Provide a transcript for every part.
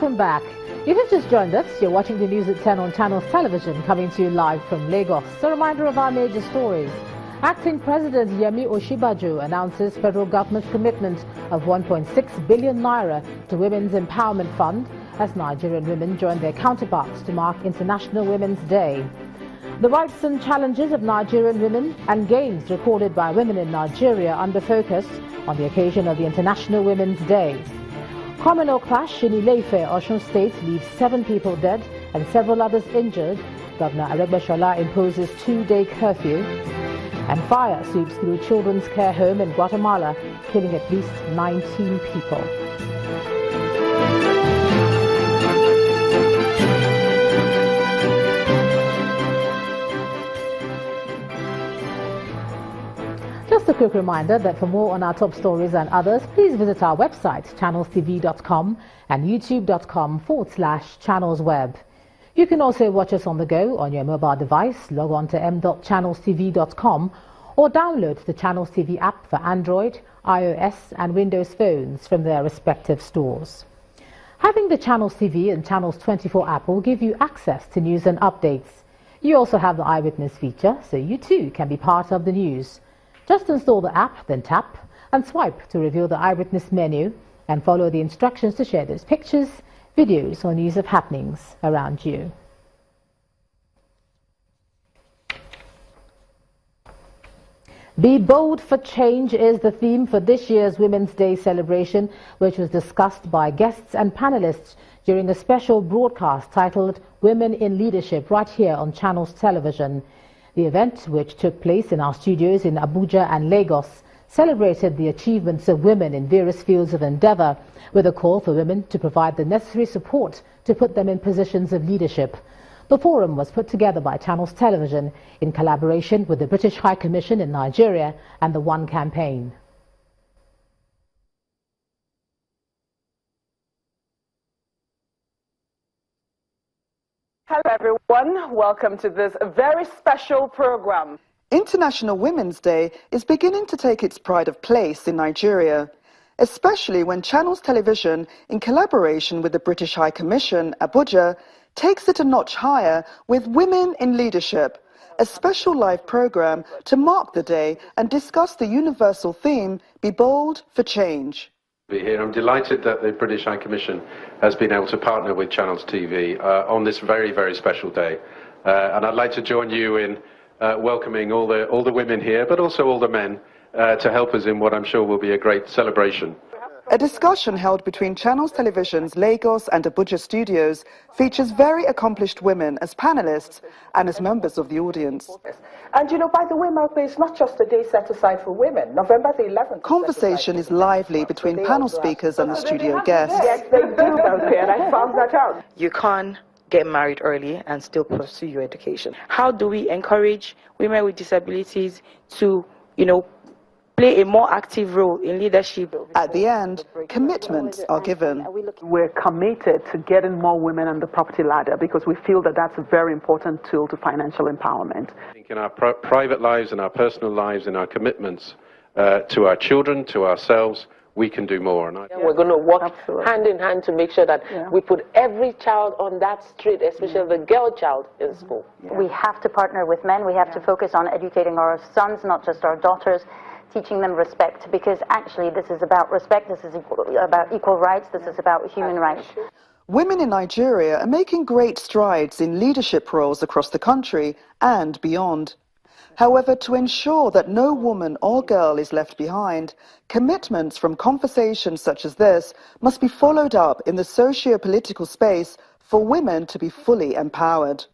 Welcome back. If you've just joined us, you're watching the news at 10 on Channels Television, coming to you live from Lagos. A reminder of our major stories. Acting President Yemi Osinbajo announces federal government's commitment of 1.6 billion naira to Women's Empowerment Fund as Nigerian women join their counterparts to mark International Women's Day. The rights and challenges of Nigerian women and gains recorded by women in Nigeria under focus on the occasion of the International Women's Day. Communal clash in Ile-Ife, Osun State leaves 7 people dead and several others injured. Governor Aregbesola imposes 2-day curfew. And fire sweeps through children's care home in Guatemala, killing at least 19 people. Just a quick reminder that for more on our top stories and others, please visit our website, channelstv.com and youtube.com/channelsweb. You can also watch us on the go on your mobile device. Log on to m.channelstv.com or download the Channels TV app for Android, iOS and Windows phones from their respective stores. Having the Channels TV and Channels 24 app will give you access to news and updates. You also have the Eyewitness feature, so you too can be part of the news. Just install the app, then tap and swipe to reveal the Eyewitness menu and follow the instructions to share those pictures, videos or news of happenings around you. Be bold for change is the theme for this year's Women's Day celebration, which was discussed by guests and panelists during a special broadcast titled Women in Leadership right here on Channels Television. The event, which took place in our studios in Abuja and Lagos, celebrated the achievements of women in various fields of endeavour, with a call for women to provide the necessary support to put them in positions of leadership. The forum was put together by Channels Television in collaboration with the British High Commission in Nigeria and the One Campaign. Hello everyone, welcome to this very special program. International Women's Day is beginning to take its pride of place in Nigeria, especially when Channels Television, in collaboration with the British High Commission, Abuja, takes it a notch higher with Women in Leadership, a special live program to mark the day and discuss the universal theme, Be Bold for Change. Here. I'm delighted that the British High Commission has been able to partner with Channels TV on this very, very special day. And I'd like to join you in welcoming all the women here, but also all the men, to help us in what I'm sure will be a great celebration. A discussion held between Channels Television's Lagos and Abuja studios features very accomplished women as panelists and as members of the audience. And you know, by the way, Martha, it's not just a day set aside for women. November the 11th. Conversation is lively between panel speakers and the studio guests. Yes, they do, Martha, and I found that out. You can't get married early and still pursue your education. How do we encourage women with disabilities to, play a more active role in leadership? At the end, commitments are given. We're committed to getting more women on the property ladder because we feel that that's a very important tool to financial empowerment. I think in our private lives, in our personal lives, in our commitments to our children, to ourselves, we can do more. And we're going to work hand in hand to make sure that we put every child on that street, especially the girl child, in school. We have to partner with men. We have to focus on educating our sons, not just our daughters, teaching them respect, because actually this is about respect, this is about equal rights, this is about human rights. Women in Nigeria are making great strides in leadership roles across the country and beyond. However, to ensure that no woman or girl is left behind, commitments from conversations such as this must be followed up in the socio-political space for women to be fully empowered.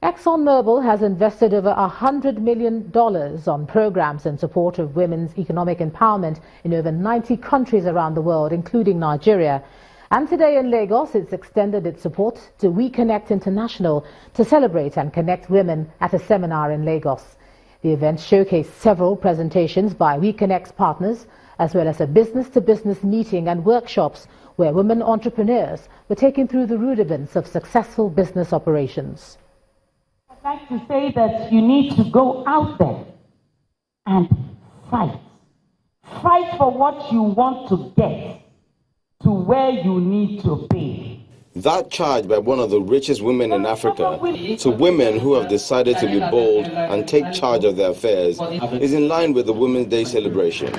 ExxonMobil has invested over $100 million on programs in support of women's economic empowerment in over 90 countries around the world, including Nigeria. And today in Lagos, it's extended its support to We Connect International to celebrate and connect women at a seminar in Lagos. The event showcased several presentations by We Connect's partners, as well as a business-to-business meeting and workshops where women entrepreneurs were taken through the rudiments of successful business operations. I'd like to say that you need to go out there and fight. Fight for what you want to get. to where you need to be. That charge by one of the richest women in Africa to women who have decided to be bold and take charge of their affairs is in line with the Women's Day celebration.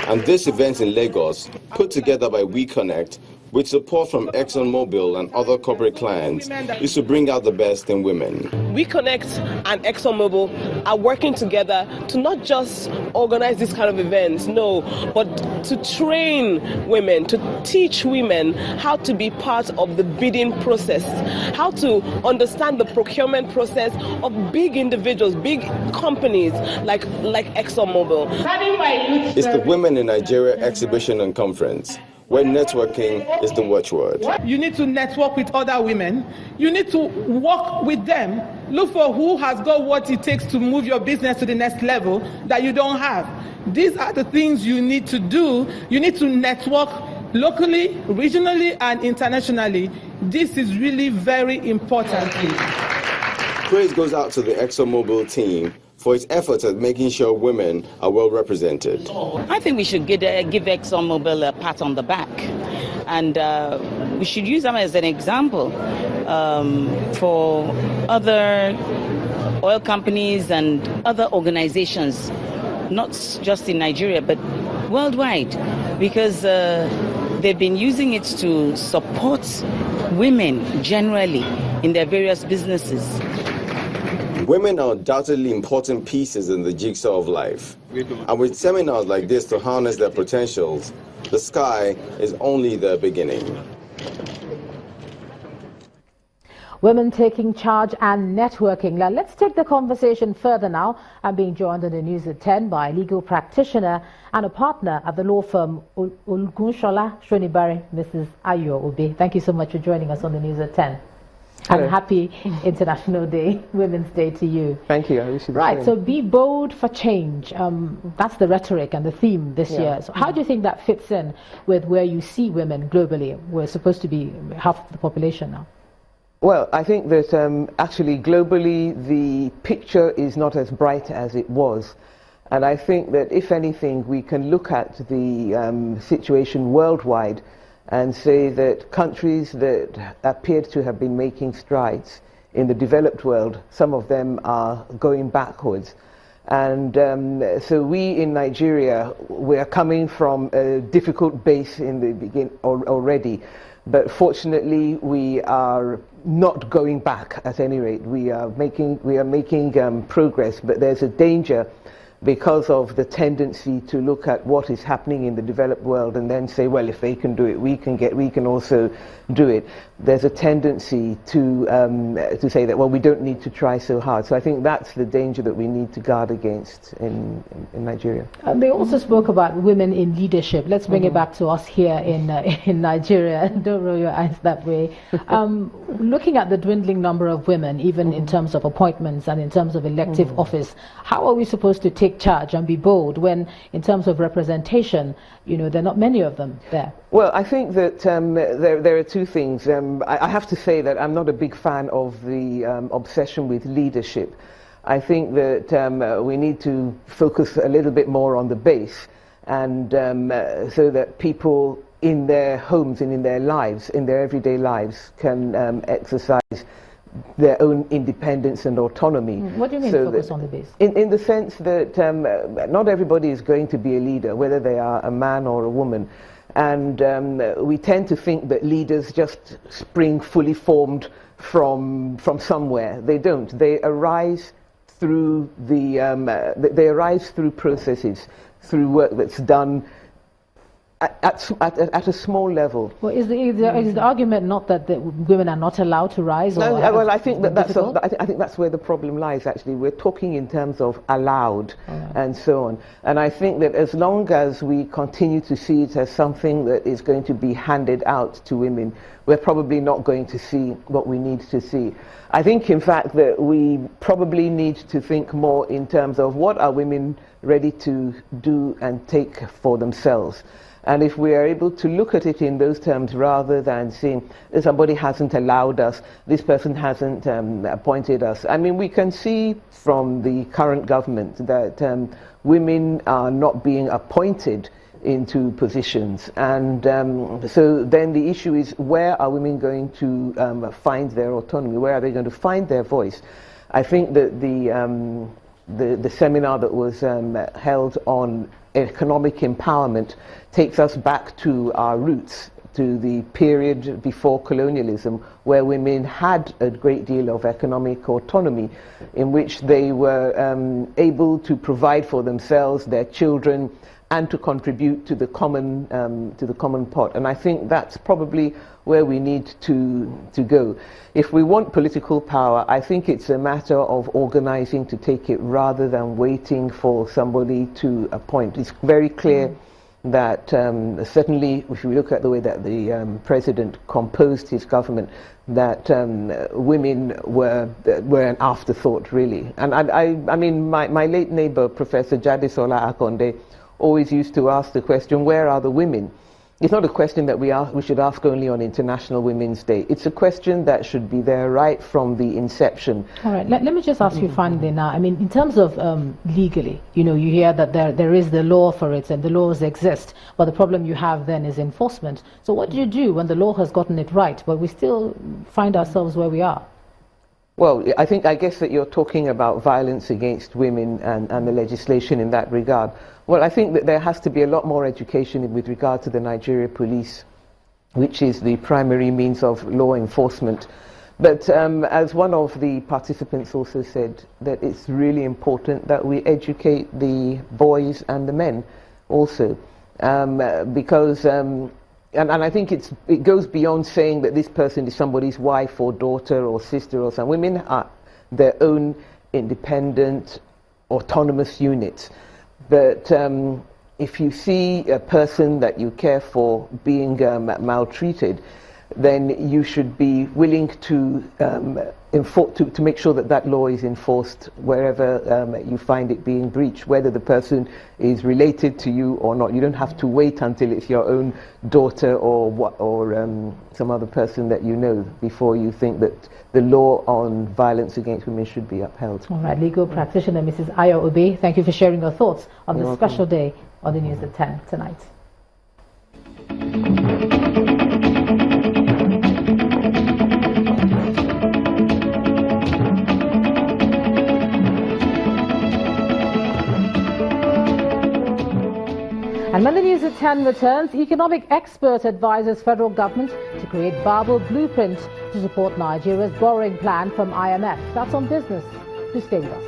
And this event in Lagos, put together by WeConnect, with support from ExxonMobil and other corporate clients, is to bring out the best in women. WeConnect and ExxonMobil are working together to not just organize this kind of events, no, but to train women, to teach women how to be part of the bidding process, how to understand the procurement process of big individuals, big companies like ExxonMobil. It's the Women in Nigeria exhibition and conference, where networking is the watchword. You need to network with other women. You need to work with them. Look for who has got what it takes to move your business to the next level that you don't have. These are the things you need to do. You need to network locally, regionally, and internationally. This is really very important. Praise goes out to the ExxonMobil team for its efforts at making sure women are well represented. I think we should give ExxonMobil a pat on the back, and we should use them as an example for other oil companies and other organizations, not just in Nigeria, but worldwide, because they've been using it to support women generally in their various businesses. Women are undoubtedly important pieces in the jigsaw of life. And with seminars like this to harness their potentials, the sky is only the beginning. Women taking charge and networking. Now, let's take the conversation further now. I'm being joined on the news at 10 by a legal practitioner and a partner at the law firm Ogunshola Shonibare, Mrs. Ayo Obe. Thank you so much for joining us on the news at 10. Hello. And happy International Day, Women's Day to you. Thank you. I wish you the Right, same. so be bold for change. That's the rhetoric and the theme this year. So how do you think that fits in with where you see women globally? We're supposed to be half the population now. Well, I think that actually globally the picture is not as bright as it was. And I think that if anything, we can look at the situation worldwide and say that countries that appeared to have been making strides in the developed world, some of them are going backwards. And so we in Nigeria, we are coming from a difficult base in the beginning already. But fortunately, we are not going back at any rate. We are making progress, but there's a danger because of the tendency to look at what is happening in the developed world and then say, well, if they can do it, we can also do it. There's a tendency to say that, well, we don't need to try so hard. So I think that's the danger that we need to guard against in Nigeria. They also spoke about women in leadership. Let's bring it back to us here in Nigeria. Don't roll your eyes that way. Looking at the dwindling number of women, even in terms of appointments and in terms of elective office, how are we supposed to take charge and be bold when, in terms of representation, there are not many of them there? Well, I think that there are two things. I have to say that I'm not a big fan of the obsession with leadership. I think that we need to focus a little bit more on the base, and so that people in their homes and in their lives, in their everyday lives, can exercise their own independence and autonomy. What do you mean focus on the base? In the sense that not everybody is going to be a leader, whether they are a man or a woman. And we tend to think that leaders just spring fully formed from somewhere. They don't. They arise through they arise through processes, through work that's done at a small level. Well, is the argument not that women are not allowed to rise? No, well, I think I think that's where the problem lies. Actually, we're talking in terms of allowed and so on. And I think that as long as we continue to see it as something that is going to be handed out to women, we're probably not going to see what we need to see. I think, in fact, that we probably need to think more in terms of what are women ready to do and take for themselves. And if we are able to look at it in those terms rather than saying somebody hasn't allowed us, this person hasn't appointed us. I mean, we can see from the current government that women are not being appointed into positions. And so then the issue is, where are women going to find their autonomy? Where are they going to find their voice? I think that the seminar that was held on economic empowerment takes us back to our roots, to the period before colonialism, where women had a great deal of economic autonomy, in which they were able to provide for themselves, their children, and to contribute to the common pot. And I think that's probably where we need to go. If we want political power, I think it's a matter of organizing to take it rather than waiting for somebody to appoint. It's very clear that certainly if we look at the way that the president composed his government, that women were an afterthought, really. And I mean, my late neighbor, Professor Jadesola Akonde, always used to ask the question, where are the women? It's not a question that we should ask only on International Women's Day. It's a question that should be there right from the inception. All right, let me just ask you finally now. I mean, in terms of legally, you know, you hear that there is the law for it and the laws exist, but the problem you have then is enforcement. So what do you do when the law has gotten it right, but we still find ourselves where we are? Well, I guess that you're talking about violence against women and the legislation in that regard. Well, I think that there has to be a lot more education with regard to the Nigeria police, which is the primary means of law enforcement. But as one of the participants also said, that it's really important that we educate the boys and the men also, because and I think it goes beyond saying that this person is somebody's wife or daughter or sister or something. Women are their own independent, autonomous units. But if you see a person that you care for being maltreated, then you should be willing to make sure that that law is enforced wherever you find it being breached, whether the person is related to you or not. You don't have to wait until it's your own daughter or some other person that you know before you think that the law on violence against women should be upheld. All right, legal practitioner Mrs. Ayo Obe, thank you for sharing your thoughts on this special day on the News at 10 tonight. And when the News at 10 returns, economic expert advises federal government to create viable blueprint to support Nigeria's borrowing plan from IMF. That's on Business. Please stay with us.